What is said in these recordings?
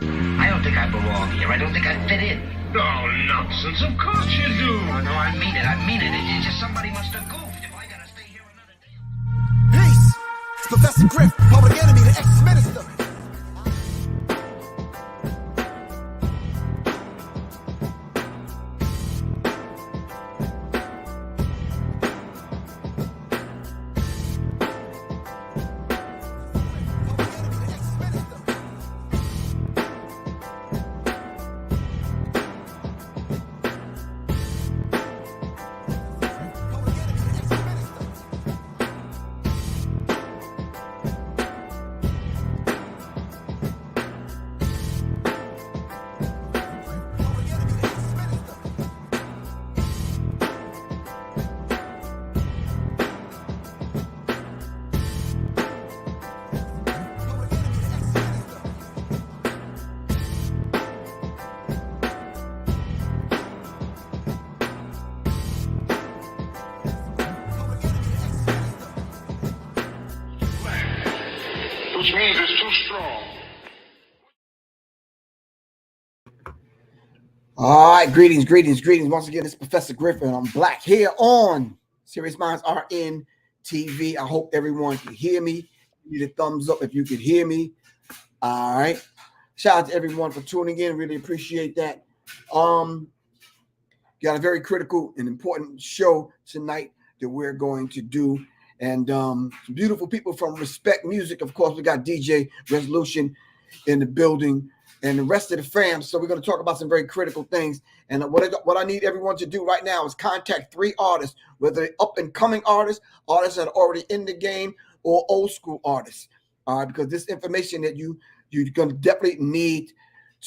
I don't think I belong here. I don't think I fit in. Oh, nonsense. Of course you do. No, I mean it. I mean it. It's just somebody must have goofed if I gotta stay here another day. Peace. It's Professor Griff, public enemy, the ex-minister. Which means it's too strong. All right, greetings. Once again, it's Professor Griffin. I'm Black here on Serious Minds Are in TV. I hope everyone can hear me. Give me the thumbs up if you can hear me. All right. Shout out to everyone for tuning in. Really appreciate that. Got a very critical and important show tonight that we're going to do. And some beautiful people from Respect Music. Of course, we got DJ Resolution in the building and the rest of the fam. So we're going to talk about some very critical things. And what I need everyone to do right now is contact 3 artists, whether they're up-and-coming artists that are already in the game, or old school artists. All right, because this information that you're going to definitely need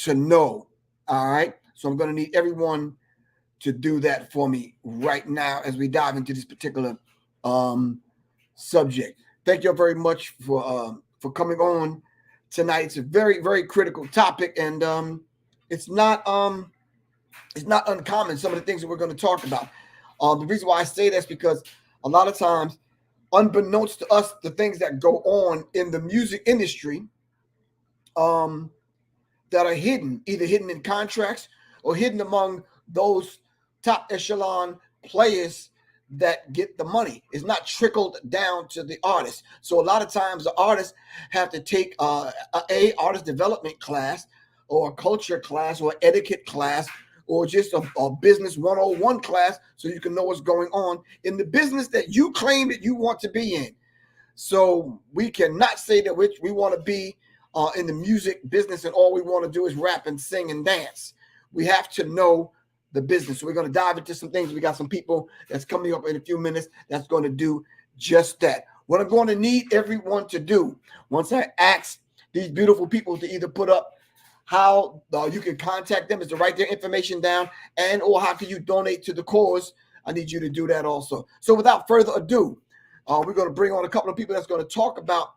to know. All right, so I'm going to need everyone to do that for me right now as we dive into this particular subject. Thank you very much for coming on tonight. It's a very, very critical topic, and it's not uncommon, some of the things that we're going to talk about. The reason why I say this is because a lot of times, unbeknownst to us, the things that go on in the music industry that are hidden, either hidden in contracts or hidden among those top echelon players that get the money. It's not trickled down to the artist. So a lot of times the artists have to take a artist development class, or a culture class, or etiquette class, or just a business 101 class, so you can know what's going on in the business that you claim that you want to be in. So we cannot say that we want to be in the music business and all we want to do is rap and sing and dance. We have to know the business. So we're going to dive into some things. We got some people that's coming up in a few minutes that's going to do just that. What I'm going to need everyone to do, once I ask these beautiful people to either put up how you can contact them, is to write their information down, and or how can you donate to the cause. I need you to do that also. So without further ado, we're going to bring on a couple of people that's going to talk about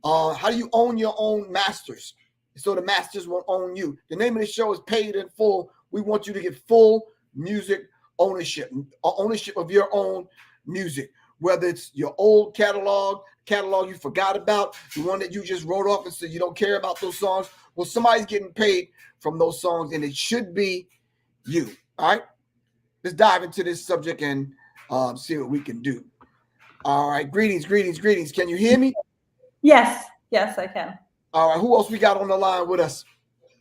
how do you own your own masters, so the masters won't own you. The name of the show is Paid in Full. We want you to get full music ownership of your own music, whether it's your old catalog you forgot about, the one that you just wrote off and said you don't care about those songs. Well, somebody's getting paid from those songs, and it should be you. All right, let's dive into this subject and see what we can do. All right, greetings. Can you hear me? Yes, I can. All right, who else we got on the line with us?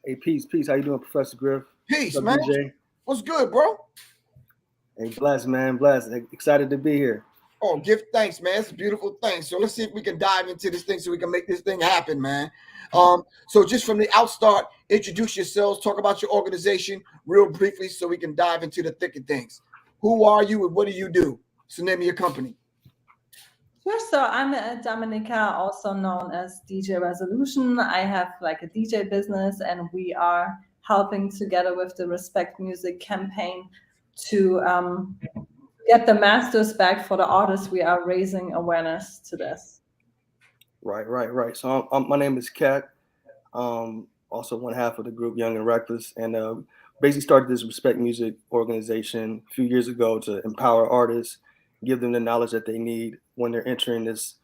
Hey, peace. How you doing, Professor Griff? Peace, man. DJ? What's good, bro? Hey, blessed, man. Blessed. Excited to be here. Oh, give thanks, man. It's a beautiful thing. So let's see if we can dive into this thing so we can make this thing happen, man. So just from the outstart, introduce yourselves, talk about your organization real briefly so we can dive into the thick of things. Who are you and what do you do? What's the name of your company? Sure. So I'm Dominica, also known as DJ Resolution. I have like a DJ business, and we are helping together with the Respect Music campaign to get the masters back for the artists. We are raising awareness to this. Right. So my name is CACK. Also one half of the group Young and Reckless, and basically started this Respect Music organization a few years ago to empower artists, give them the knowledge that they need when they're entering this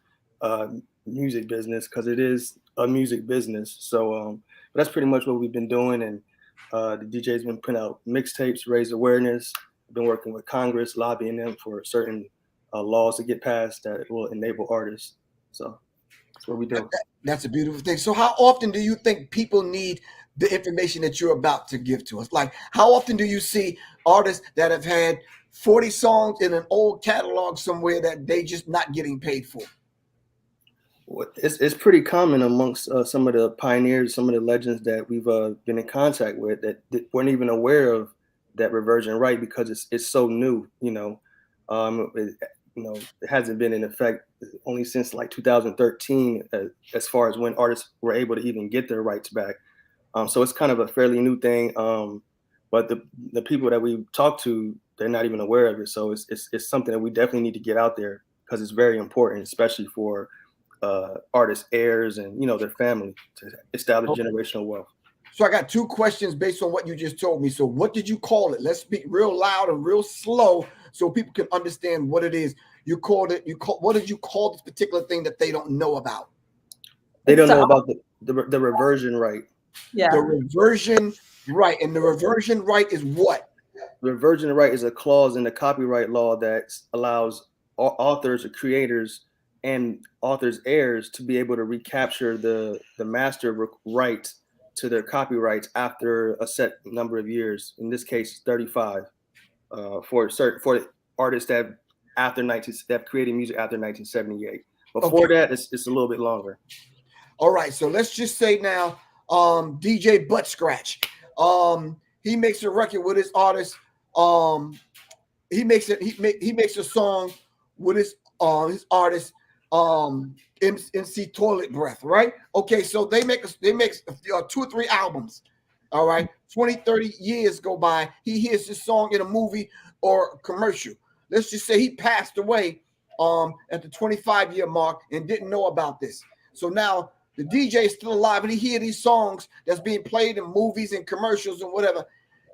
music business, because it is a music business. So but that's pretty much what we've been doing. And the DJ's been putting out mixtapes, raise awareness. Been working with Congress, lobbying them for certain laws to get passed that will enable artists. So that's what we do. That's a beautiful thing. So how often do you think people need the information that you're about to give to us? Like, how often do you see artists that have had 40 songs in an old catalog somewhere that they just not getting paid for? It's pretty common amongst some of the pioneers, some of the legends that we've been in contact with that weren't even aware of that reversion right, because it's so new. It hasn't been in effect only since like 2013, as far as when artists were able to even get their rights back. So it's kind of a fairly new thing. But the people that we talk to, they're not even aware of it. So it's something that we definitely need to get out there, because it's very important, especially for artists, heirs, and their family, to establish generational wealth. So I got two questions based on what you just told me. So what did you call it? Let's speak real loud and real slow so people can understand what it is. What did you call this particular thing that they don't know about? They don't know about the reversion right. Yeah. The reversion right. And the reversion right is what? The reversion right is a clause in the copyright law that allows authors or creators and authors' heirs to be able to recapture the master rights to their copyrights after a set number of years. In this case, 35 for artists that have created music after 1978. Before that, it's a little bit longer. All right, so let's just say now, DJ Butt Scratch, he makes a record with his artist. He makes a song with his artist, MC Toilet Breath, right? Okay, so they make 2 or 3 albums. All right, 20, 30 years go by. He hears this song in a movie or a commercial. Let's just say he passed away at the 25-year mark and didn't know about this. So now the DJ is still alive and he hear these songs that's being played in movies and commercials and whatever.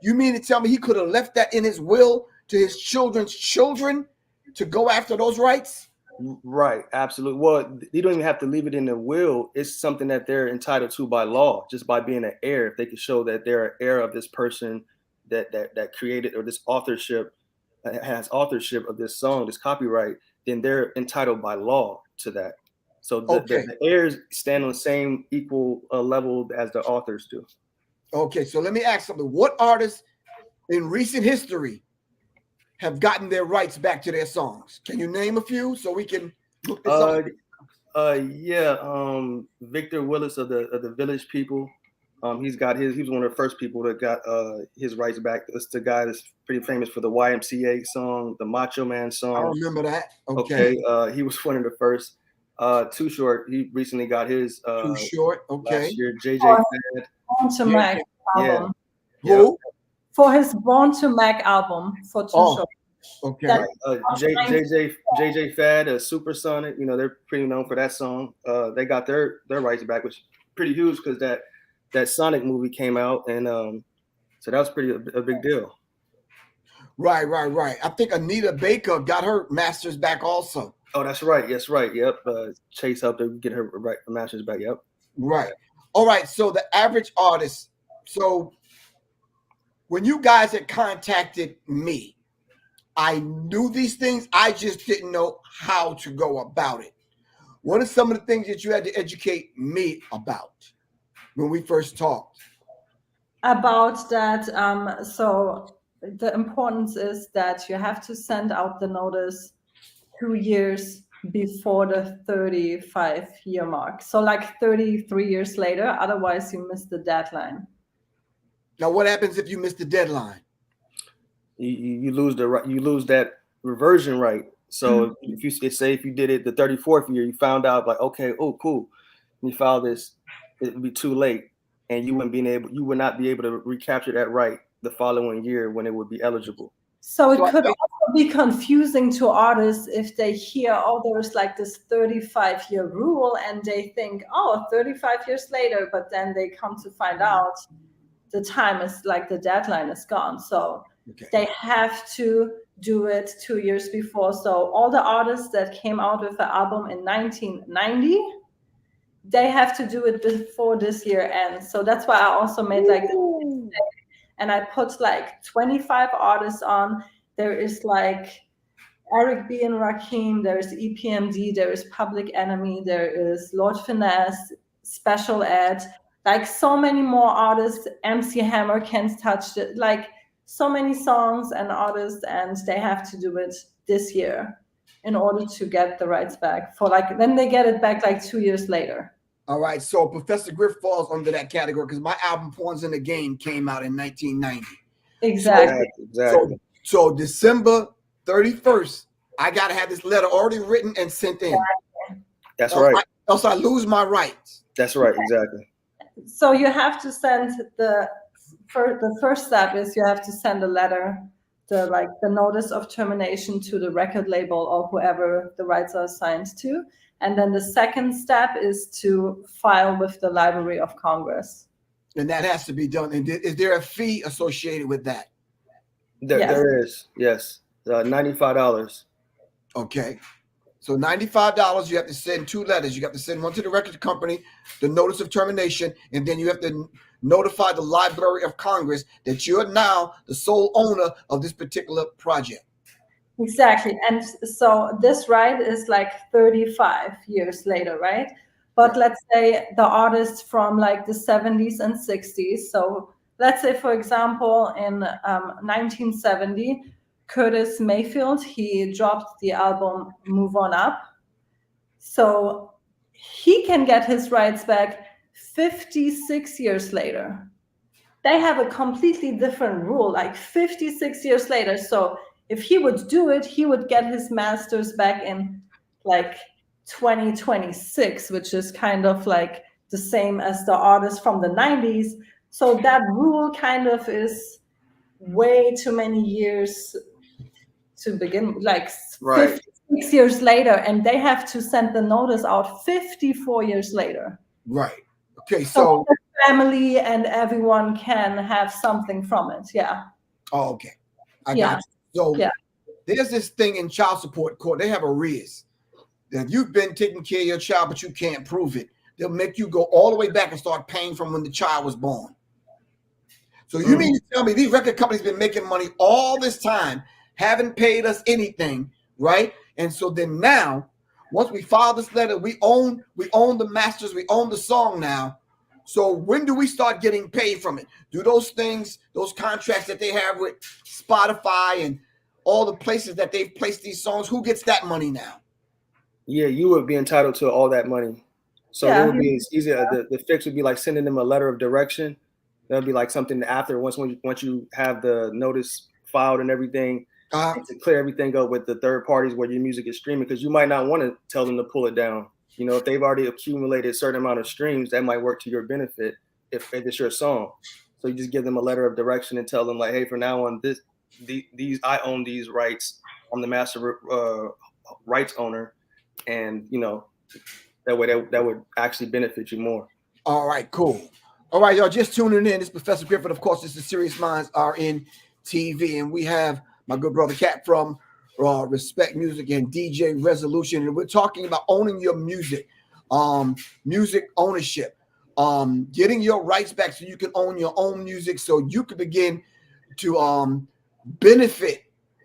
You mean to tell me he could have left that in his will to his children's children to go after those rights? Right, absolutely. Well, you don't even have to leave it in the will. It's something that they're entitled to by law, just by being an heir. If they can show that they're an heir of this person that created, or this authorship, has authorship of this song, this copyright, then they're entitled by law to that. So the heirs stand on the same equal level as the authors do. Okay, so let me ask something. What artists in recent history have gotten their rights back to their songs? Can you name a few so we can look this up? Victor Willis of the Village People. He was one of the first people that got his rights back. It's the guy that's pretty famous for the YMCA song, the Macho Man song. I remember that. Okay. He was one of the first. Too Short, he recently got his Too Short. Okay. last year. JJ Fad. Born to Mac album. Who? For his Born to Mac album for Too Short. Okay. JJ Fad, Supersonic. They're pretty known for that song. They got their rights back, which is pretty huge because that Sonic movie came out, and so that was a big deal. Right. I think Anita Baker got her masters back also. Oh, that's right. Yes, right. Yep. Chase helped her get her masters back. Yep. Right. All right. So the average artist. So when you guys had contacted me, I knew these things. I just didn't know how to go about it. What are some of the things that you had to educate me about when we first talked? About that. So the importance is that you have to send out the notice 2 years before the 35-year mark. So like 33 years later, otherwise you miss the deadline. Now, what happens if you miss the deadline? You lose you lose that reversion right. So if you did it the 34th year, you found out like, okay, oh, cool, you filed this, it would be too late, and you would not be able to recapture that right the following year when it would be eligible. So it could also be confusing to artists if they hear, oh, there's like this 35-year rule, and they think, oh, 35 years later, but then they come to find out the time is like the deadline is gone. So they have to do it 2 years before. So all the artists that came out with the album in 1990, they have to do it before this year ends. So that's why I also made like this mistake. And I put like 25 artists on. There is like Eric B. and Rakim, there is EPMD, there is Public Enemy, there is Lord Finesse, Special Ed, like so many more artists. MC Hammer, Can't Touch It, like so many songs and artists, and they have to do it this year in order to get the rights back for like, then they get it back like 2 years later. All right, so Professor Griff falls under that category because my album Pawns in the Game came out in 1990. Exactly. Exactly. So December 31st, I got to have this letter already written and sent in. That's right. Else I lose my rights. That's right. Exactly. So you have to send the first step is you have to send a letter, the notice of termination to the record label or whoever the rights are assigned to. And then the second step is to file with the Library of Congress. And that has to be done. And is there a fee associated with that? There is, yes. $95. Okay. So $95, you have to send 2 letters. You have to send one to the record company, the notice of termination, and then you have to notify the Library of Congress that you're now the sole owner of this particular project. Exactly. And so this right is like 35 years later, right? But let's say the artists from like the 70s and 60s. So let's say, for example, in 1970, Curtis Mayfield, he dropped the album Move On Up. So he can get his rights back 56 years later. They have a completely different rule, like 56 years later. So if he would do it, he would get his masters back in like 2026, which is kind of like the same as the artist from the 90s. So that rule kind of is way too many years to begin, like 56 years later, and they have to send the notice out 54 years later. Right. Okay. So the family and everyone can have something from it. Yeah. Oh, okay. I got you. So there's this thing in child support court. They have arrears. That you've been taking care of your child, but you can't prove it. They'll make you go all the way back and start paying from when the child was born. So you mean to tell me these record companies been making money all this time, haven't paid us anything, right? And so then now, once we file this letter, we own the masters, we own the song now. So when do we start getting paid from it? Do those things, those contracts that they have with Spotify and all the places that they've placed these songs, who gets that money now? Yeah, you would be entitled to all that money. So it would be easy. The fix would be like sending them a letter of direction. That would be like something after once you have the notice filed and everything to clear everything up with the third parties where your music is streaming, because you might not want to tell them to pull it down. You know, if they've already accumulated a certain amount of streams, that might work to your benefit if it's your song. So you just give them a letter of direction and tell them like, hey, from now on, these I own these rights. I'm the master rights owner, and you know that way that would actually benefit you more. All right, cool. All right, y'all, just tuning in. It's Professor Griffith. Of course, this is Serious Minds Are in TV, and we have my good brother Cat from Respect Music and DJ Resolution, and we're talking about owning your music, music ownership, getting your rights back so you can own your own music, so you can begin to benefit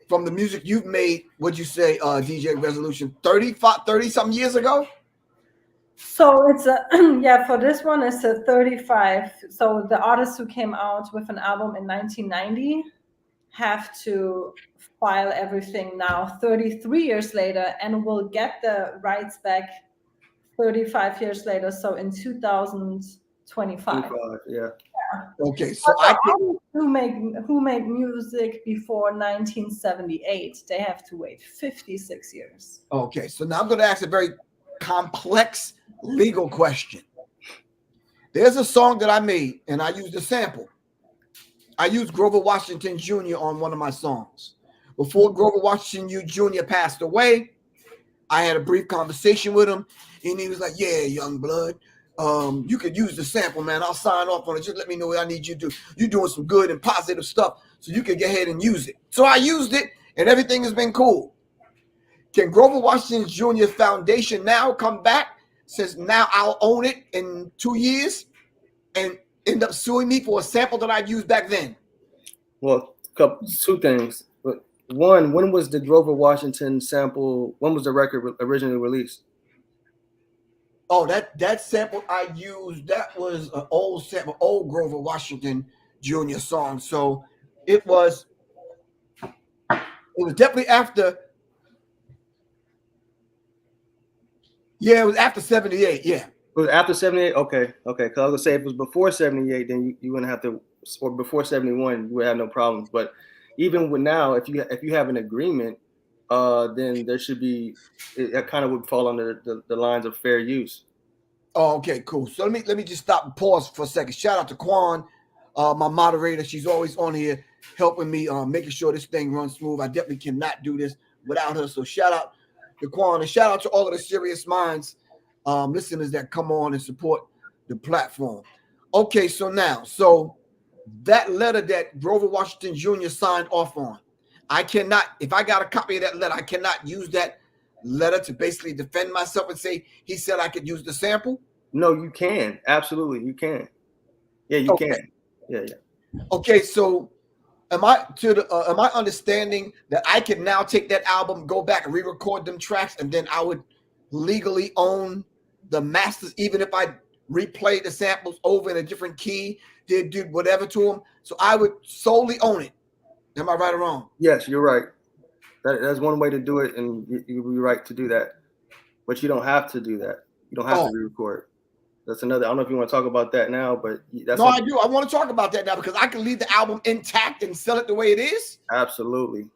from the music you've made. What'd you say, DJ Resolution? 30 something years ago? So it's for this one it's a 35. So the artists who came out with an album in 1990 have to file everything now 33 years later and will get the rights back 35 years later. So in 2025. Yeah. Okay. So who made music before 1978, they have to wait 56 years. Okay. So now I'm going to ask a very complex legal question. There's a song that I made and I used a sample. I used Grover Washington Jr. on one of my songs. Before Grover Washington Jr. passed away, I had a brief conversation with him and he was like, yeah, young blood, you could use the sample, man. I'll sign off on it. Just let me know what I need you to do. You're doing some good and positive stuff, so you can go ahead and use it. So I used it and everything has been cool. Can Grover Washington Jr. Foundation now come back, since now I'll own it in 2 years and end up suing me for a sample that I used back then? Well, two things. One, when was the Grover Washington sample? When was the record originally released? Oh, that sample I used, that was an old sample, old Grover Washington Jr. song. So it was definitely after. Yeah, it was after 78. Yeah. It was after 78? Okay. Because I was gonna say if it was before 78, then you wouldn't have to, or before 71, you would have no problems. But even with now, if you have an agreement, then there should be, it kind of would fall under the lines of fair use. Oh, okay, cool. So let me just stop and pause for a second. Shout out to Quan, my moderator. She's always on here helping me, making sure this thing runs smooth. I definitely cannot do this without her. So shout out to Quan, and shout out to all of the Serious Minds listeners that come on and support the platform. Okay, so that letter that Grover Washington Jr. signed off on, I cannot, if I got a copy of that letter, I cannot use that letter to basically defend myself and say he said I could use the sample? No, you can. Absolutely, you can. Yeah, you can. Yeah. Okay, so am I understanding that I can now take that album, go back and re-record them tracks, and then I would legally own the masters, even if I replay the samples over in a different key, did whatever to them? So I would solely own it. Am I right or wrong? Yes, you're right. That's one way to do it, and you're right to do that. But you don't have to do that. You don't have to re-record. That's another. I don't know if you want to talk about that now, but that's. No, I do. I want to talk about that now because I can leave the album intact and sell it the way it is. Absolutely.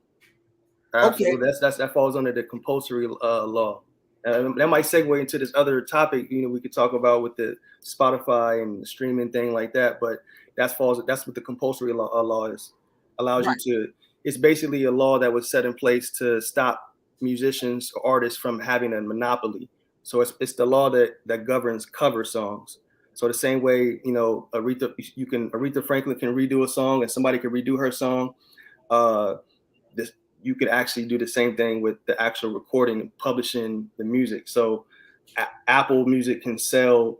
Okay. That falls under the compulsory law. That might segue into this other topic. We could talk about with the Spotify and the streaming thing like that. But that's what the compulsory law is. Allows you to. It's basically a law that was set in place to stop musicians or artists from having a monopoly. So it's the law that governs cover songs. So the same way, Aretha Franklin can redo a song and somebody can redo her song. You could actually do the same thing with the actual recording and publishing the music. So Apple Music can sell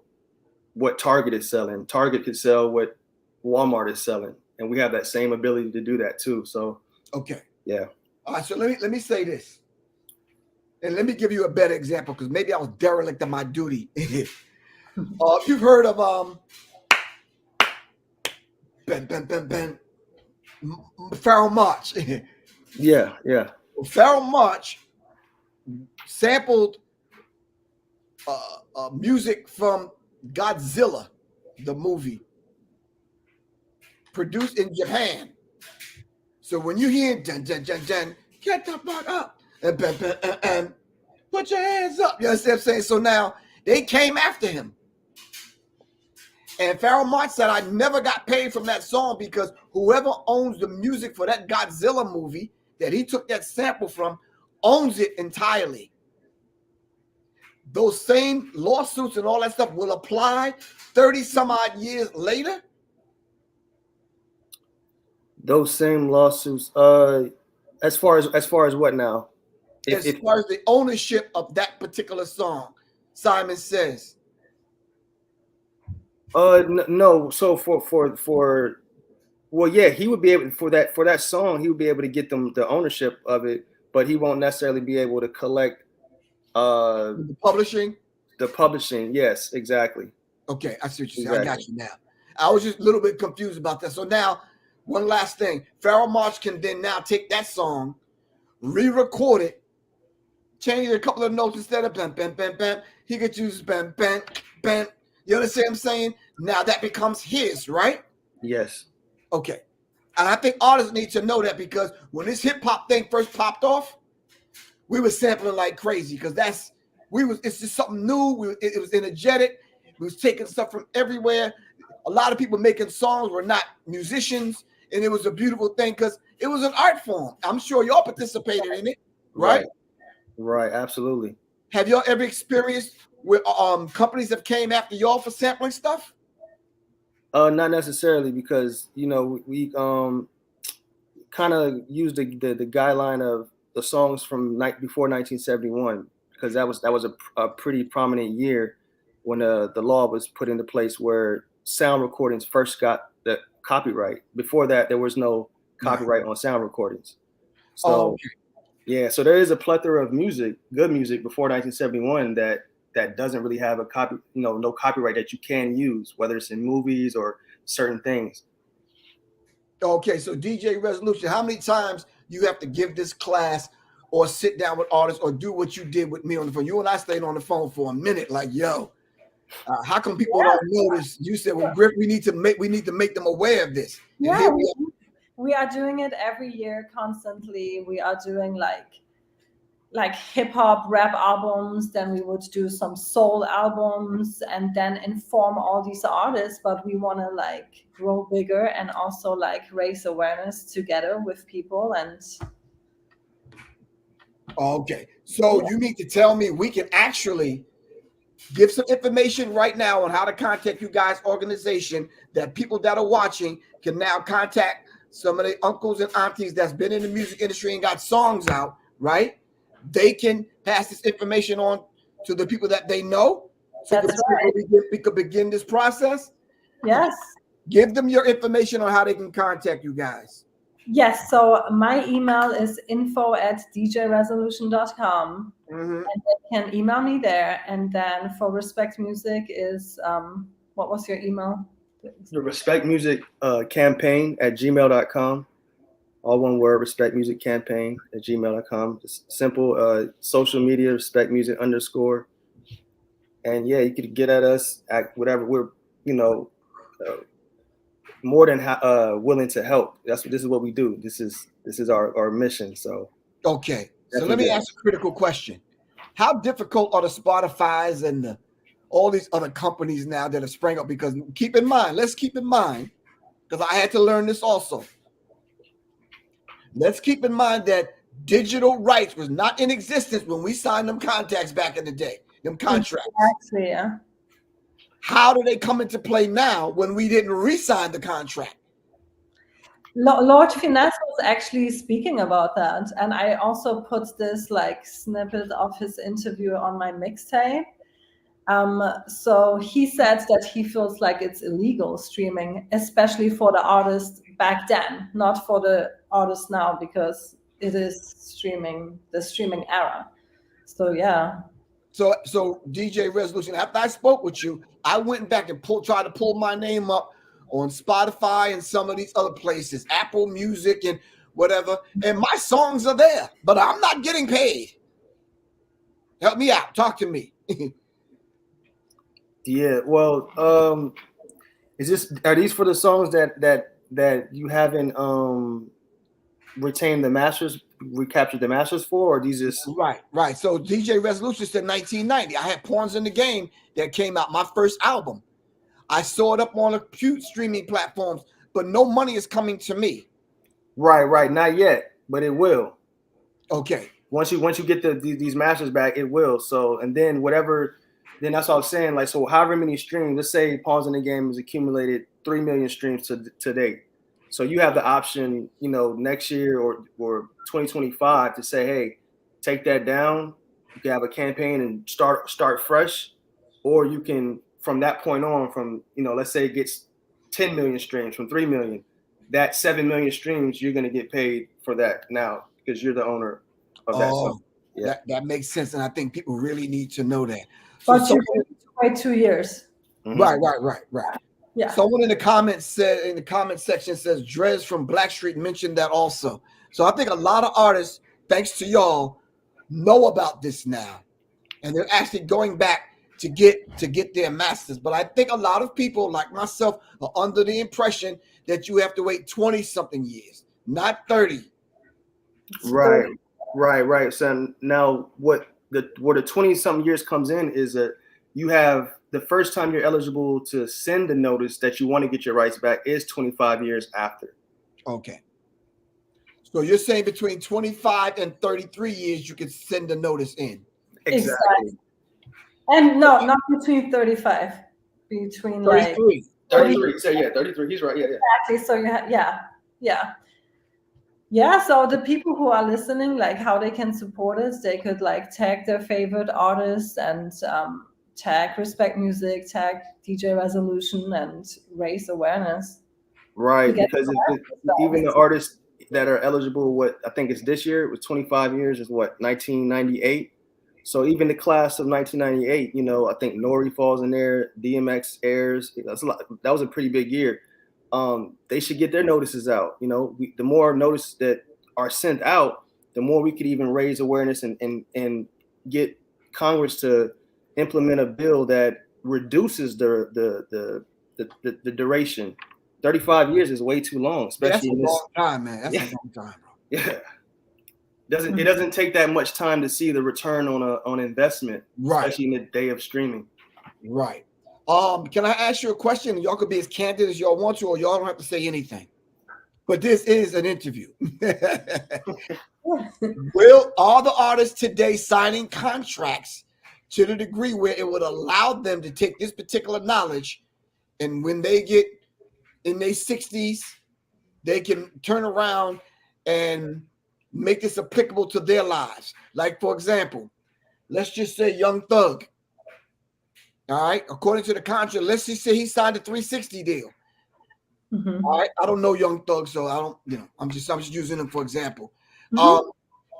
what Target is selling. Target can sell what Walmart is selling. And we have that same ability to do that too. So okay. Yeah. All right. So let me say this. And let me give you a better example because maybe I was derelict in my duty. You've heard of Ben Pharoah Monch. Yeah. Well, Pharoah Monch sampled music from Godzilla, the movie, produced in Japan. So when you hear dun dun dun dun, get the fuck up and put your hands up. You understand what I'm saying? So now they came after him. And Pharoah Monch said, I never got paid from that song because whoever owns the music for that Godzilla movie that he took that sample from owns it entirely. Those same lawsuits and all that stuff will apply 30 some odd years later. Those same lawsuits, as far as what now? As far as the ownership of that particular song, Simon Says. No. So well, yeah, he would be able for that song, he would be able to get them the ownership of it, but he won't necessarily be able to collect the publishing. The publishing, yes, exactly. Okay, I see what you're saying. I got you now. I was just a little bit confused about that. So now, one last thing. Pharoah Monch can then now take that song, re-record it, change a couple of notes instead of bam, bam, bam, bam. He could use bam, bam, bam. You understand what I'm saying? Now that becomes his, right? Yes. Okay. And I think artists need to know that because when this hip hop thing first popped off, we were sampling like crazy because it's just something new. It was energetic. We was taking stuff from everywhere. A lot of people making songs were not musicians, and it was a beautiful thing because it was an art form. I'm sure y'all participated in it, right? Right, absolutely. Have y'all ever experienced where companies have came after y'all for sampling stuff? Not necessarily because we kind of used the guideline of the songs from before 1971 because that was a pretty prominent year when the law was put into place where sound recordings first got the copyright. Before that, there was no copyright on sound recordings. So yeah, so there is a plethora of music, good music before 1971 that doesn't really have a no copyright that you can use, whether it's in movies or certain things. Okay, so DJ Resolution, how many times you have to give this class or sit down with artists or do what you did with me on the phone? You and I stayed on the phone for a minute, like, yo, how come people don't notice? You said, well, Griff, we need to make them aware of this. And Yeah, here we are doing it every year constantly. We are doing like hip hop rap albums, then we would do some soul albums and then inform all these artists, but we want to like grow bigger and also like raise awareness together with people. And okay, so you mean to tell me we can actually give some information right now on how to contact you guys' organization, that people that are watching can now contact some of the uncles and aunties that's been in the music industry and got songs out, right? They can pass this information on to the people that they know. So That's right. we could begin this process. Yes. Give them your information on how they can contact you guys. Yes. So my email is info@djresolution.com. And they can email me there. And then for Respect Music is, what was your email? The Respect Music campaign at gmail.com. All one word, Respect Music campaign at gmail.com. Just simple social media, Respect Music _. And yeah, you could get at us at whatever. We're, more than willing to help. This is what we do. This is our mission. So okay. So let me ask a critical question. How difficult are the Spotify's and all these other companies now that have sprang up? Because let's keep in mind, because I had to learn this also. Let's keep in mind that digital rights was not in existence when we signed them contracts back in the day, them contracts. Exactly, yeah. How do they come into play now when we didn't re-sign the contract? Lord Finesse was actually speaking about that. And I also put this like snippet of his interview on my mixtape. So he said that he feels like it's illegal streaming, especially for the artists back then, not for the artists now, because it is the streaming era. So yeah. So DJ Resolution, after I spoke with you, I went back and tried to pull my name up on Spotify and some of these other places, Apple Music and whatever, and my songs are there, but I'm not getting paid. Help me out. Talk to me. Yeah, well, are these for the songs that you haven't retained the masters, recaptured the masters for, or these just right? So DJ Resolution said 1990. I had Pawns in the Game that came out, my first album. I saw it up on a few streaming platforms, but no money is coming to me. Right, not yet, but it will. Okay. Once you get these masters back, it will. So, and then whatever. Then that's what I was saying. Like, so however many streams, let's say Pawns in the Game has accumulated 3 million streams to date. So you have the option, next year or 2025 to say, hey, take that down. You can have a campaign and start fresh, or you can from that point on, from let's say it gets 10 million streams from 3 million, that 7 million streams you're going to get paid for that now because you're the owner of that. So yeah, that makes sense, and I think people really need to know that. But you need to wait 2 years. Mm-hmm. Right. Yeah. Someone in the comment section says Drez from Blackstreet mentioned that also. So I think a lot of artists, thanks to y'all, know about this now, and they're actually going back to get their masters. But I think a lot of people like myself are under the impression that you have to wait 20-something years, not 30. Right. So now what the 20-something years comes in is that you have the first time you're eligible to send a notice that you want to get your rights back is 25 years after. Okay. So you're saying between 25 and 33 years you can send a notice in. Exactly. And no, not between 35. Between 33. 33. So yeah, 33. He's right. Yeah. Exactly. So yeah. So the people who are listening, like how they can support us, they could like tag their favorite artists and tag Respect Music, tag DJ Resolution, and raise awareness. Right, Get because the even the artists that are eligible, what I think it's this year, it was 25 years, is what, 1998. So even the class of 1998, you know, I think Nori falls in there, DMX airs. That's a lot. That was a pretty big year. They should get their notices out. You know, the more notices that are sent out, the more we could even raise awareness and get Congress to implement a bill that reduces the duration. 35 years is way too long, especially That's in a this. long time, man. That's a long time, bro. Yeah. It doesn't take that much time to see the return on investment, Right. especially in the day of streaming. Right. Can I ask you a question? Y'all could be as candid as y'all want to, or y'all don't have to say anything. But this is an interview. Are the artists today signing contracts to the degree where it would allow them to take this particular knowledge, and when they get in their 60s, they can turn around and make this applicable to their lives? Like, for example, let's just say Young Thug. All right, according to the contract, let's just say he signed a 360 deal. Mm-hmm. All right, I don't know Young Thug, so I don't, you know, I'm just using him for example. Mm-hmm.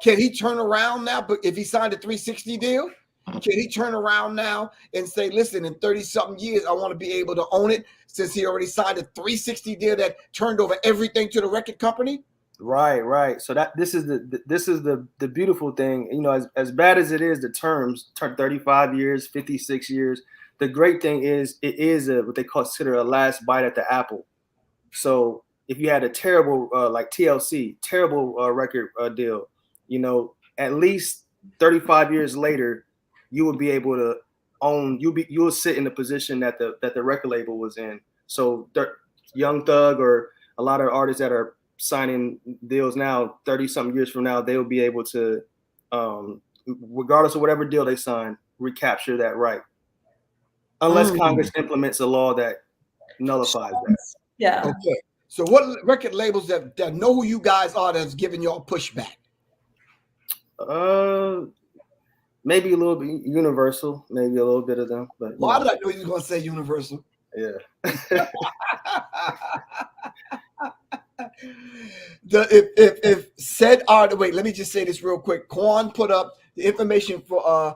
Can he turn around now? But if he signed a 360 deal, can he turn around now and say, listen, in 30-something years, I want to be able to own it, since he already signed a 360 deal that turned over everything to the record company? Right. So this is the beautiful thing. You know, as bad as it is, the terms turn 35 years, 56 years. The great thing is it is what they consider a last bite at the apple. So if you had a terrible like TLC, terrible record deal, you know, at least 35 years later, you would be able to own. You'll sit in the position that the record label was in. So Young Thug or a lot of artists that are signing deals now, 30-something years from now, they will be able to, regardless of whatever deal they sign, recapture that right. Unless Congress implements a law that nullifies that. Yeah. Okay. So what record labels that know who you guys are that's giving y'all pushback? Maybe a little bit Universal, maybe a little bit of them. But why did I know you was going to say Universal? Yeah. If said artist, wait, let me just say this real quick. Quan put up the information for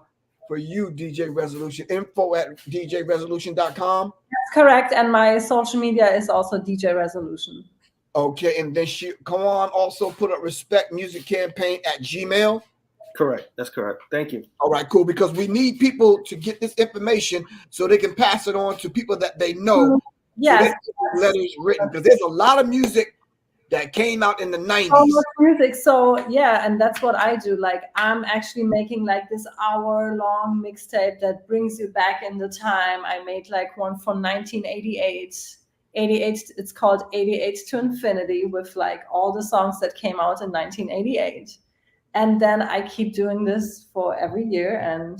you, DJ Resolution, info@djresolution.com. That's correct. And my social media is also DJ Resolution. Okay, and then Quan also put up Respect Music Campaign at Gmail. Correct. That's correct. Thank you. All right, cool. Because we need people to get this information so they can pass it on to people that they know. Yes. So letters written, because there's a lot of music that came out in the 90s. So much music. So yeah, and that's what I do. Like, I'm actually making like this hour-long mixtape that brings you back in the time. I made like one from 1988. It's called 88 to Infinity, with like all the songs that came out in 1988. And then I keep doing this for every year, and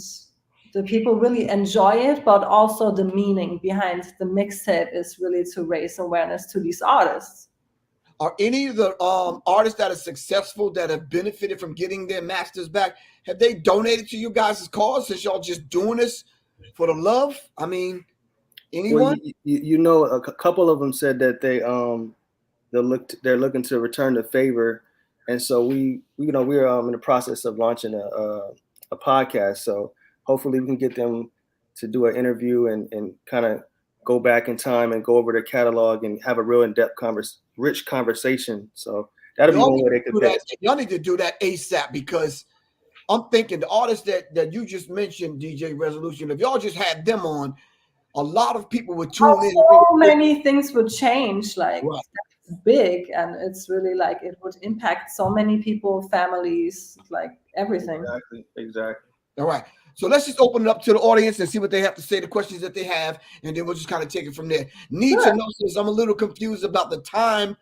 the people really enjoy it, but also the meaning behind the mixtape is really to raise awareness to these artists. Are any of the artists that are successful that have benefited from getting their masters back, have they donated to you guys' cause, since y'all just doing this for the love? I mean, anyone? Well, you know, a couple of them said that they're looking to return the favor, and so we're in the process of launching a podcast. So hopefully we can get them to do an interview and kind of go back in time and go over their catalog and have a real in-depth rich conversation. So that'll be one way they could pay. Y'all need to do that ASAP, because I'm thinking the artists that you just mentioned, DJ Resolution, if y'all just had them on, a lot of people would tune in. So many things would change, like right. It's big, and it's really like it would impact so many people, families, like everything. Exactly. All right. So let's just open it up to the audience and see what they have to say, the questions that they have, and then we'll just kind of take it from there. Need to know, since I'm a little confused about the time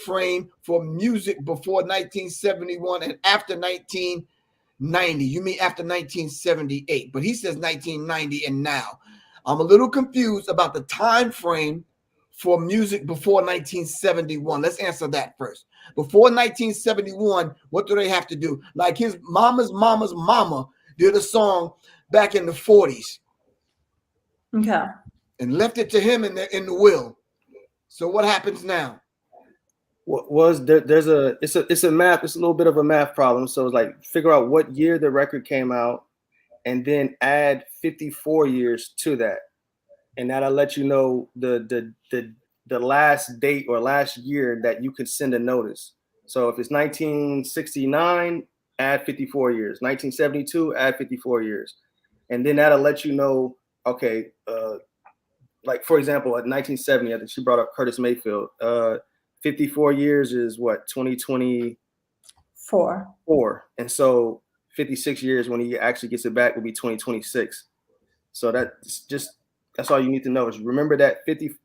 frame for music before 1971 and after 1990. You mean after 1978, but he says 1990 and now. I'm a little confused about the time frame for music before 1971. Let's answer that first. Before 1971, what do they have to do? Like his mama's mama did a song back in the 40s. Okay. and left it to him in the will. So what happens now? What was there, there's a it's a math, it's a little bit of a math problem. So it's like figure out what year the record came out and then add 54 years to that. And that'll let you know the last date or last year that you could send a notice. So if it's 1969, add 54 years. 1972, add 54 years. And then that'll let you know, okay, like for example, at 1970, I think she brought up Curtis Mayfield. 54 years is what, 2024. And so 56 years when he actually gets it back will be 2026. So that's all you need to know is remember that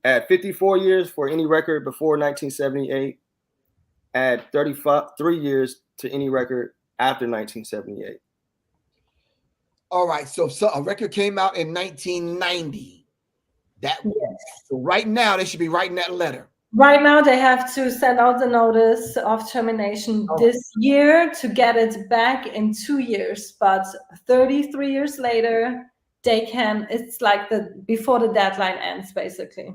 add 54 years for any record before 1978, add 3 years to any record after 1978. All right, so a record came out in 1990. So right now they should be writing that letter. Right now they have to send out the notice of termination this year to get it back in 2 years, but 33 years later they can, it's like before the deadline ends basically.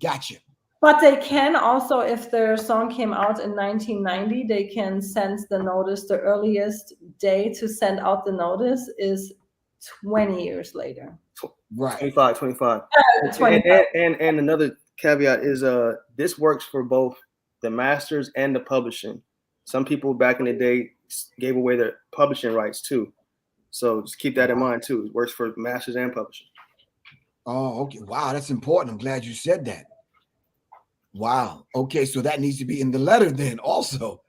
Gotcha. But they can also, if their song came out in 1990, they can send the notice. The earliest day to send out the notice is 20 years later. Right. 25. 25. And another caveat is this works for both the masters and the publishing. Some people back in the day gave away their publishing rights too. So just keep that in mind too. It works for masters and publishing. Oh, okay. Wow, that's important. I'm glad you said that. Wow. Okay, so that needs to be in the letter then also.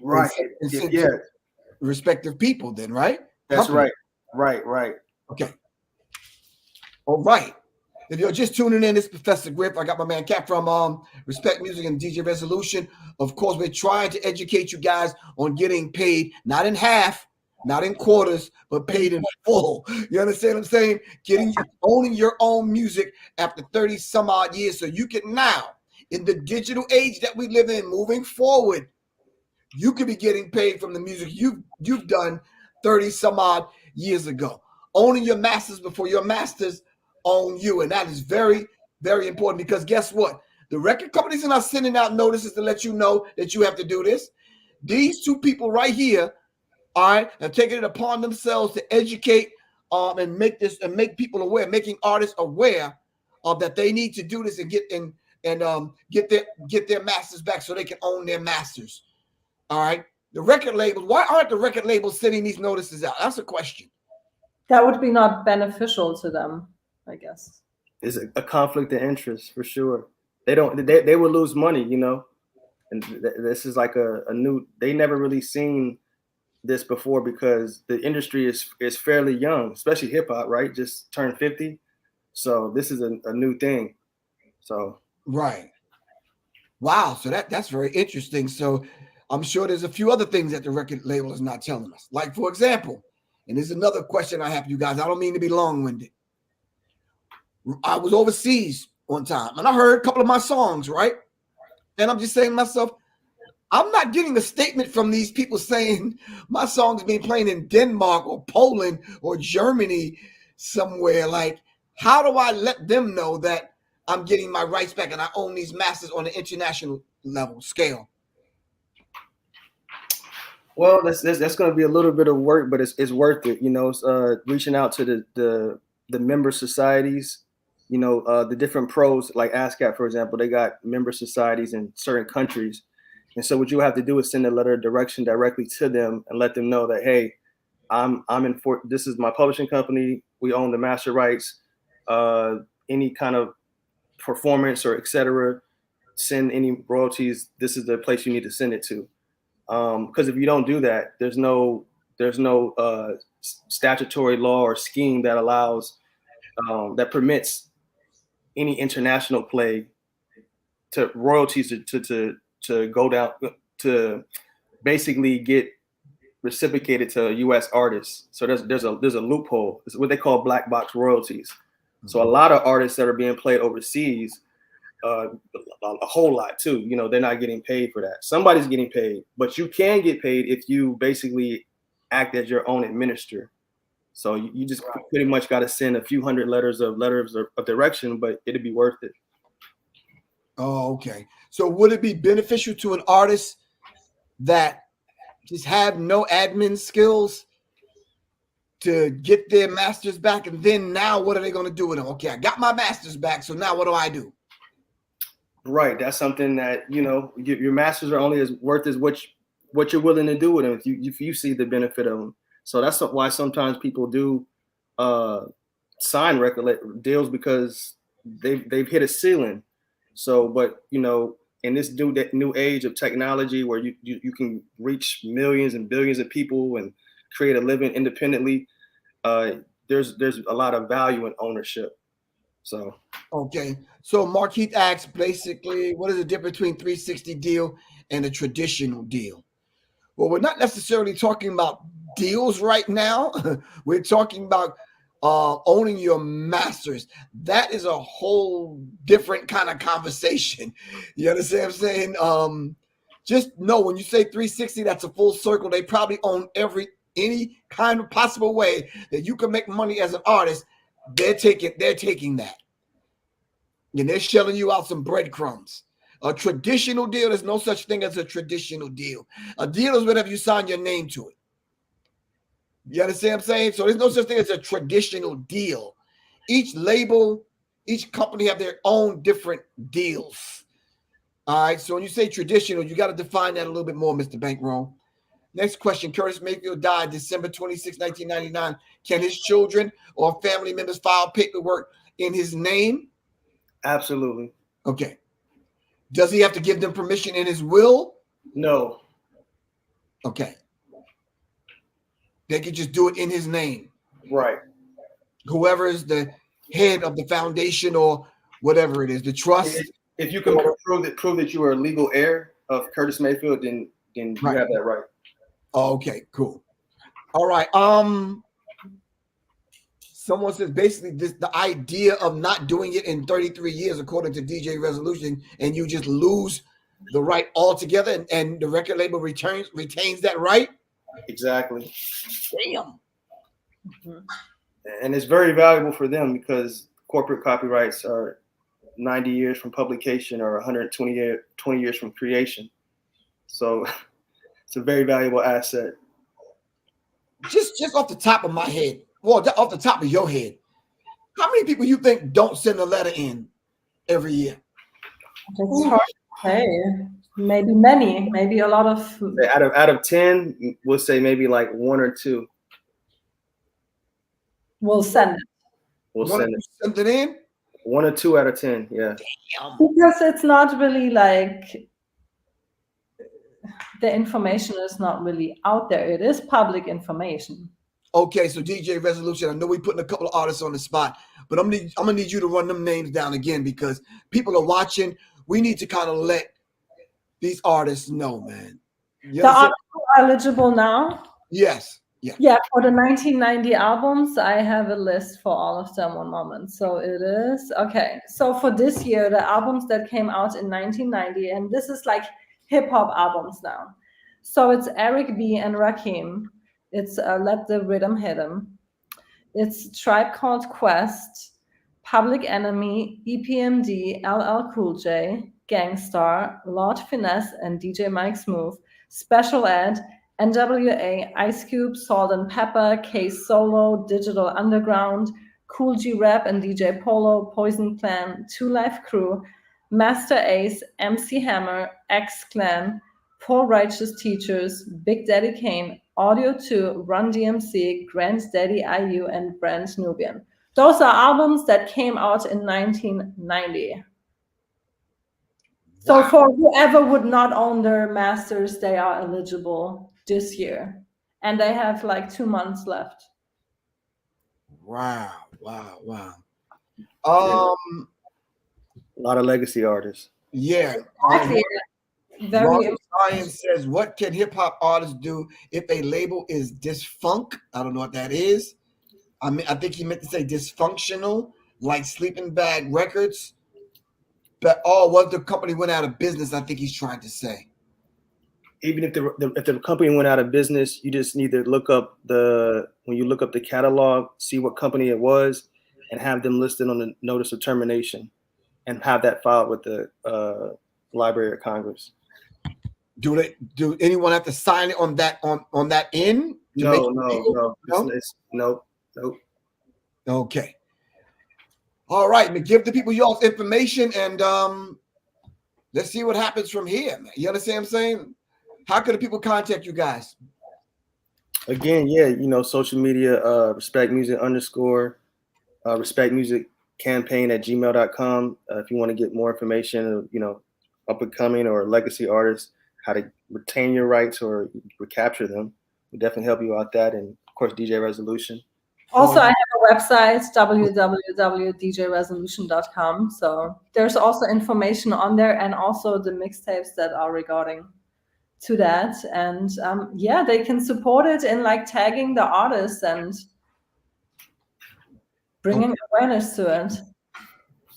Right. Yeah. Respective people then, right? That's right. Right. Okay. All right. If you're just tuning in, it's Professor Griff. I got my man CACK from Respect Music and DJ Resolution. Of course, we're trying to educate you guys on getting paid, not in half, not in quarters, but paid in full. You understand what I'm saying? Owning your own music after 30 some odd years, so you can now, in the digital age that we live in, moving forward, you could be getting paid from the music you've done 30 some odd years ago. Owning your masters before your masters own you, and that is very, very important because guess what? The record companies are not sending out notices to let you know that you have to do this. These two people right here, all right, have taken it upon themselves to educate and make people aware, making artists aware of that they need to do this and get their masters back so they can own their masters. All right. The record labels, why aren't the record labels sending these notices out? That's a question. That would be not beneficial to them, I guess. It's a conflict of interest for sure. They would lose money, you know. And this is like a new, they never really seen this before because the industry is fairly young, especially hip hop, right? Just turned 50. So this is a new thing. So right. Wow. So that's very interesting. So I'm sure there's a few other things that the record label is not telling us. Like, for example, and there's another question I have for you guys. I don't mean to be long-winded. I was overseas one time and I heard a couple of my songs, right? And I'm just saying to myself, I'm not getting a statement from these people saying my song's being played in Denmark or Poland or Germany somewhere. Like, how do I let them know that I'm getting my rights back and I own these masters on an international level scale? Well, that's going to be a little bit of work, but it's worth it. You know, reaching out to the member societies, you know, the different pros like ASCAP, for example, they got member societies in certain countries. And so what you have to do is send a letter of direction directly to them and let them know that, hey, this is my publishing company. We own the master rights. Any kind of performance or et cetera, send any royalties. This is the place you need to send it to. Because if you don't do that, there's no statutory law or scheme that allows that permits any international play to royalties to go down to basically get reciprocated to U.S. artists. So there's a loophole. It's what they call black box royalties. Mm-hmm. So a lot of artists that are being played overseas, a whole lot too, you know, they're not getting paid for that. Somebody's getting paid, but you can get paid if you basically act as your own administrator. So you just pretty much got to send a few hundred letters of direction, but it'd be worth it. Oh, okay. So would it be beneficial to an artist that just have no admin skills to get their masters back? And then now what are they going to do with them? Okay, I got my masters back. So now what do I do? Right. That's something that, your masters are only as worth as what you're willing to do with them if you see the benefit of them. So that's why sometimes people do sign record deals, because they've hit a ceiling. So, but in this new age of technology where you can reach millions and billions of people and create a living independently, there's a lot of value in ownership. So okay. So Marquise asks basically, what is the difference between 360 deal and a traditional deal? Well, we're not necessarily talking about deals right now. We're talking about owning your masters. That is a whole different kind of conversation. You understand what I'm saying? Just know when you say 360, that's a full circle. They probably own any kind of possible way that you can make money as an artist. They're taking that. And they're shelling you out some breadcrumbs. A traditional deal, there's no such thing as a traditional deal. A deal is whenever you sign your name to it. You understand what I'm saying? So there's no such thing as a traditional deal. Each label, each company have their own different deals. All right. So when you say traditional, you got to define that a little bit more, Mr. Bankroll. Next question. Curtis Mayfield died December 26, 1999. Can his children or family members file paperwork in his name? Absolutely. Okay. Does he have to give them permission in his will? No. Okay. They could just do it in his name. Right. Whoever is the head of the foundation or whatever it is, the trust. If you can prove that you are a legal heir of Curtis Mayfield, then you have that right. Oh, okay, cool. All right. Someone says basically the idea of not doing it in 33 years, according to DJ Resolution, and you just lose the right altogether, and the record label retains that right. Exactly. Damn. Mhm. And it's very valuable for them because corporate copyrights are 90 years from publication or 120 years from creation. So it's a very valuable asset. Just off the top of my head, well, off the top of your head, how many people you think don't send a letter in every year? It's hard to say. Maybe many, maybe a lot of. Out of 10, we'll say maybe like 1 or 2. Will send it. We'll send it. Send it in? 1 or 2 out of 10, yeah. Because it's not really like the information is not really out there. It is public information. Okay, so DJ Resolution, I know we're putting a couple of artists on the spot, but I'm gonna need you to run them names down again because people are watching. We need to kind of let these artists know, man. The artists are eligible now? Yes. Yeah. Yeah, for the 1990 albums, I have a list for all of them. One moment. So it is okay. So for this year, the albums that came out in 1990, and this is like hip hop albums now. So it's Eric B and Rakim. It's Let the Rhythm Hit 'Em. It's Tribe Called Quest, Public Enemy, EPMD, LL Cool J, Gangstar, Lord Finesse, and DJ Mike Smooth. Special Ed, NWA, Ice Cube, Salt and Pepper, Case Solo, Digital Underground, Cool G Rap and DJ Polo, Poison Clan, Two Life Crew, Master Ace, MC Hammer, X Clan, Poor Righteous Teachers, Big Daddy Kane, Audio 2, Run DMC, Granddaddy IU, and Brand Nubian. Those are albums that came out in 1990. So for whoever would not own their masters, they are eligible this year. And they have like 2 months left. Wow. A lot of legacy artists. Yeah. Exactly. Very Science says, what can hip hop artists do if a label is dysfunct? I don't know what that is. I think he meant to say dysfunctional, like Sleeping Bag Records. But what if the company went out of business? I think he's trying to say. even if the company went out of business, you just need to look up when you look up the catalog, see what company it was, and have them listed on the notice of termination, and have that filed with the Library of Congress. Do anyone have to sign it on that end? No. Nope. Okay. All right, man. Give the people y'all's information, and let's see what happens from here, man. You understand what I'm saying? How can the people contact you guys? Again, yeah, social media, respect music _ respect music campaign at gmail.com. If you want to get more information, up and coming or legacy artists, how to retain your rights or recapture them, we'll definitely help you out that. And of course, DJ Resolution. Also, I have a website, www.djresolution.com. So there's also information on there, and also the mixtapes that are regarding to that. And they can support it in like tagging the artists and bringing awareness to it.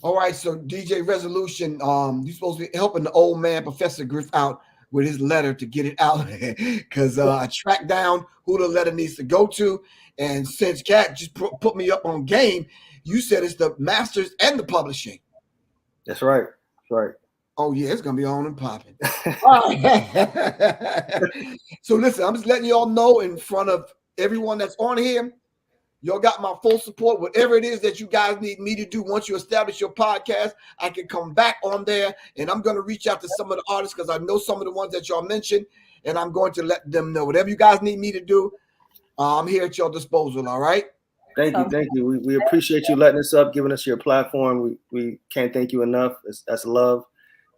All right, so DJ Resolution, you're supposed to be helping the old man, Professor Griff, out with his letter to get it out, because I tracked down who the letter needs to go to. And since CACK just put me up on game, you said it's the masters and the publishing. That's right. Oh, yeah, it's going to be on and popping. So listen, I'm just letting y'all know in front of everyone that's on here, y'all got my full support. Whatever it is that you guys need me to do once you establish your podcast, I can come back on there, and I'm going to reach out to some of the artists because I know some of the ones that y'all mentioned, and I'm going to let them know. Whatever you guys need me to do, I'm here at your disposal, all right? Thank you. We appreciate you letting us up, giving us your platform. We can't thank you enough. That's love,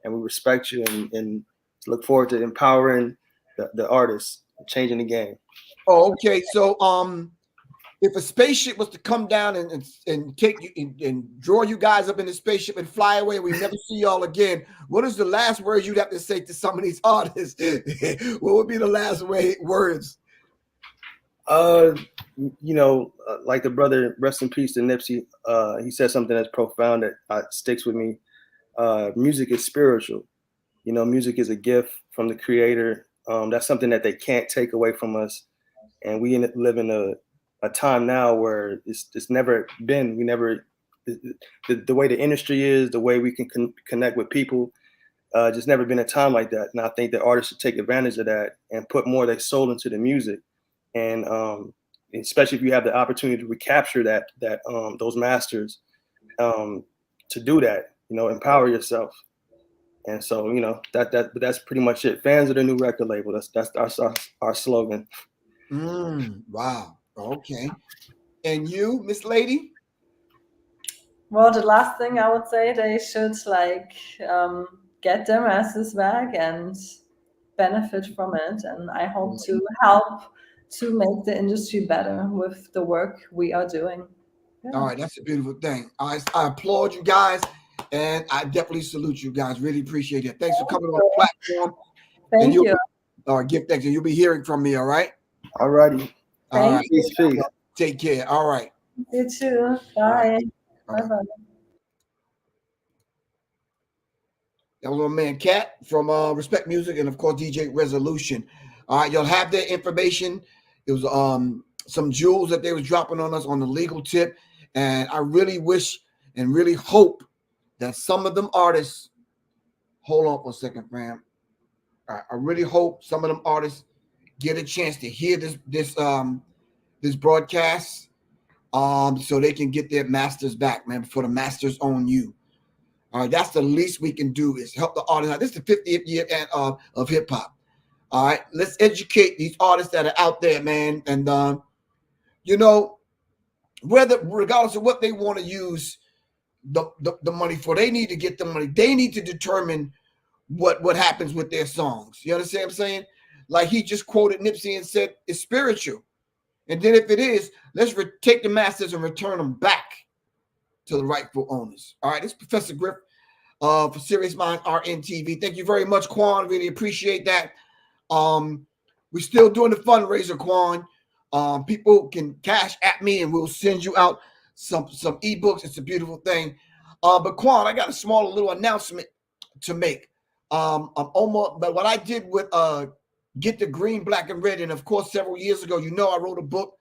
and we respect you and look forward to empowering the artists, changing the game. Oh, okay. So if a spaceship was to come down and take you and draw you guys up in the spaceship and fly away, we never see y'all again, what is the last word you'd have to say to some of these artists? What would be the last words? Like the brother, rest in peace to Nipsey, he said something that's profound that sticks with me. Music is spiritual. Music is a gift from the creator. That's something that they can't take away from us. And we live in a time now where it's never been. The way the industry is, the way we can connect with people, just never been a time like that. And I think that artists should take advantage of that and put more of their soul into the music. And especially if you have the opportunity to recapture those masters, to do that, empower yourself. And so, that's pretty much it. Fans of the new record label. That's our slogan. Wow. Okay. And you, Miss Lady? Well, the last thing I would say, they should get their masters back and benefit from it. And I hope to help to make the industry better with the work we are doing. Yeah. All right, that's a beautiful thing. I applaud you guys, and I definitely salute you guys. Really appreciate it. Thanks for coming on the platform. Thank you. All right, give thanks, and you'll be hearing from me. All right. All righty. All right. Peace. Take care. All right. You too. Bye. All right. Bye. That was my man Cat from Respect Music, and of course DJ Resolution. All right, y'all have their information. It was some jewels that they was dropping on us on the legal tip, and I really wish and really hope that some of them artists. Hold on for a second, fam. All right, I really hope some of them artists get a chance to hear this broadcast, so they can get their masters back, man. Before the masters own you. All right, that's the least we can do is help the artists out. This is the 50th year of hip hop. All right, let's educate these artists that are out there, man. And regardless of what they want to use the money for, they need to get the money. They need to determine what happens with their songs. You understand what I'm saying? Like he just quoted Nipsey and said it's spiritual. And then if it is, let's take the masters and return them back to the rightful owners. All right, this is Professor Griff for Serious Minds RNTV. Thank you very much, Quan. Really appreciate that. We're still doing the fundraiser, Quan. People can cash at me and we'll send you out some ebooks. It's a beautiful thing. But Quan, I got a small little announcement to make. But what I did with Get the green, black, and red. And of course, several years ago, I wrote a book.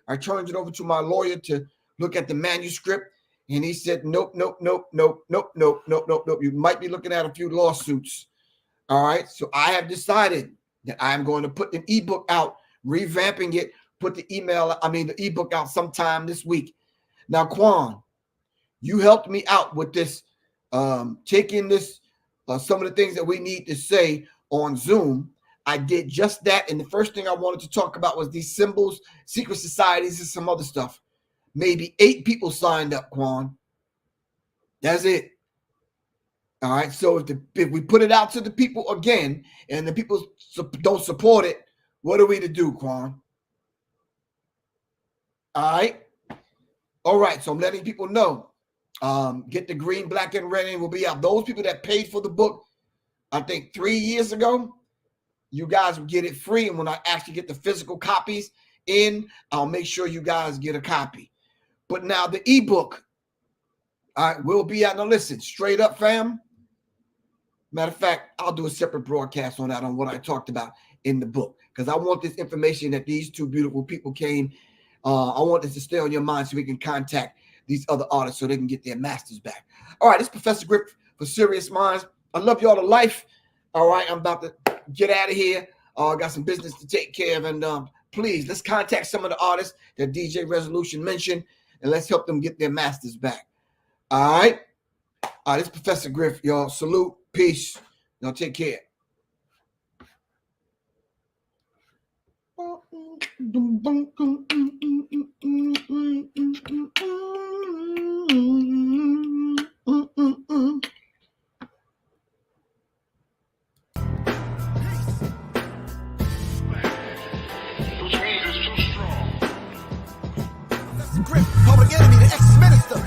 I turned it over to my lawyer to look at the manuscript. And he said, nope, nope, nope, nope, nope, nope, nope, nope, nope. You might be looking at a few lawsuits. All right. So I have decided that I'm going to put an ebook out, revamping it, put the ebook out sometime this week. Now, Quan, you helped me out with this, taking this, some of the things that we need to say on Zoom. I did just that. And the first thing I wanted to talk about was these symbols, secret societies, and some other stuff. Maybe 8 people signed up, Quan. That's it. All right. So if we put it out to the people again and the people don't support it, what are we to do, Quan? All right. All right. So I'm letting people know. Get the green, black, and red, and will be out. Those people that paid for the book, I think 3 years ago, you guys will get it free. And when I actually get the physical copies in, I'll make sure you guys get a copy. But now the ebook, all right, will be out. Now listen, straight up, fam. Matter of fact, I'll do a separate broadcast on that, on what I talked about in the book, because I want this information that these 2 beautiful people came. I want this to stay on your mind so we can contact these other artists so they can get their masters back. All right, this is Professor Griff for Serious Minds. I love y'all to life. All right, I'm about to get out of here. I got some business to take care of. And please, let's contact some of the artists that DJ Resolution mentioned, and let's help them get their masters back. All right. This is Professor Griff. Y'all salute. Peace. Y'all take care. Which means it's too strong. Griff, public enemy, the ex-minister.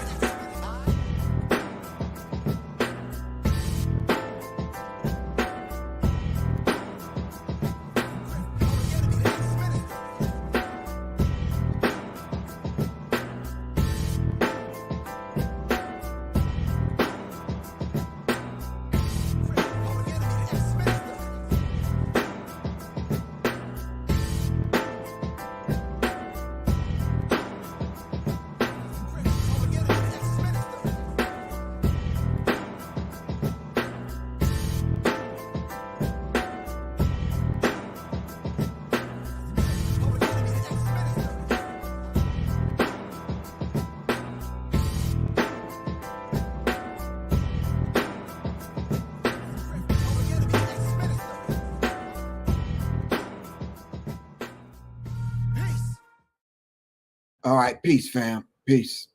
All right. Peace, fam. Peace.